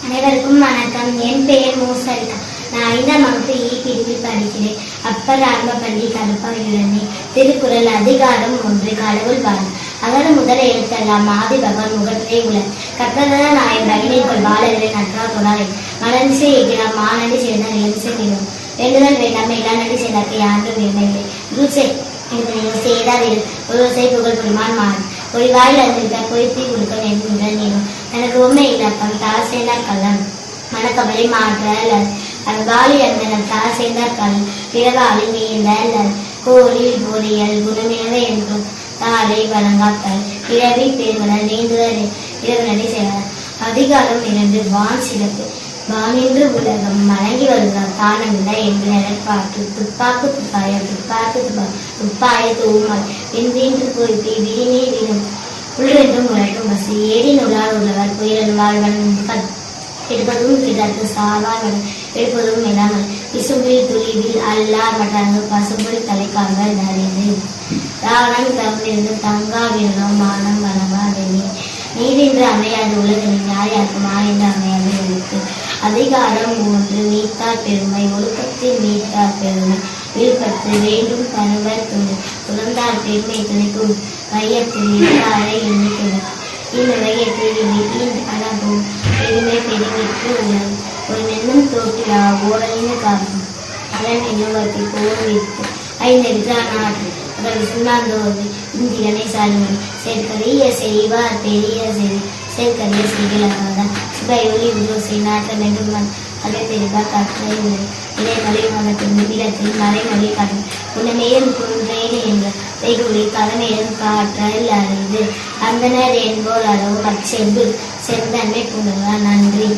அனைவருக்கும் வணக்கம். என் பெயர் மூசரிகா. நான் 5ஆம் வகுப்பு இ பிரிவில் படிக்கிறேன். அப்பர் ஆரம்ப பள்ளி கருப்பாயுடனே. திருக்குறள் அதிகாரம் 1 கடவுள் வாழ். அகர முதல எழுத்தெல்லாம் ஆதி பகவான் முகற்றே உலர். கற்றதன நாயன் பகிர்ந்தேன் வாழவில்லை நற்றா தொழாரை. மலர்மிசை எல்லாம் மாநடி சேர்ந்த நிலமிசை நிறுவனம். வேண்டுதல் வேண்டாமை எல்லா நடி சேர்ந்தாக்கை யாரும் வேண்டாயில்லை. குருசை செய்தாரில் ஒருவசை புகழ் புரிமான் மாறன். ஒரு வாயில் அறிந்திருக்க பொய்த்தி கொடுக்க வேண்டுகின்ற நீரும் தனக்கு உண்மை இல்லாக்கம் தாழ் சேர்ந்தார் கள்ளன் மனக்கவலை மாற்ற அது வாலி அந்தனர் தாழ் சேர்ந்தார் கள்ளன் பிறவாளி மீண்ட கோலில் பொறியல் குணமிழவை என்றும் தாளை வழங்காத்தால் பிறவி பெருமனர் நீந்துதல் இரவு செய்வார். அதிகாரம் 2 வான் சிறப்பு. வானின்று உலகம் வழங்கி வருகிறார் தானமில்லை என்று நிலைப்பாட்டு துப்பாக்கு துப்பாயம் துப்பாக்கு துப்பாய தூமல் பின்வீன்று பொய்ப்பி வீணே வீணும் உள்ளென்றும் உலகம் பசி ஏடி நுள்ளார் உள்ளவர் புயல் வாழ்வன் எடுப்பதும் இதற்கு சாவார் எடுப்பதும் இல்லாமல் பிசும்பில் துளிவில் அல்லார் மற்றாங்க பசும்புல் தலை காண்பர் அறிந்து ராவணன் தவிர்ந்து தங்கா விரலம் மானம் வளவாதே நீரின்று அமையாது உலகில் யார் யாருக்கும் ஆய்ந்து அமையாது எழுத்து. அதிகாரம் 3 மீத்தார் பெருமை. ஒழுக்கத்தில் மீத்தார் பெருமை விழுப்பத்து வேண்டும் தருவர் துணை துறந்தார் பெருமை துணைக்கும் மையத்தில் இருந்தாரை எண்ணிக்கொள்ளும் இந்த மையத்தில் அழகும் பெருமை பெருமைக்கு உள்ளது. ஒரு நெல்லும் தோட்டிலா ஓடலின் காக்கும் அதன் இன்னொருத்தி போர்வித்து 5 எடுத்தார் நாட்டு அவர்கள் சுண்ணாந்தோடு இந்தியனை சாலுமணி சேர்க்கரிய செய்வார் பெரிய செய் சேர்க்கரிய செய்களாக சுபையொலி உதோசை நாட்டம் என்றும் அதை தெரிவார் கற்றை உரை இடைமொழி மனத்தின் நிலத்தில் மறைமொழி காட்டும் உணமையும் குன்றேன் என்ற வெகுளி கடமையும் காற்றல் அறிந்து அந்தனர் என்போர் அளவு அச்செம்பு செந்தன்மை புண்ணுவார். நன்றி.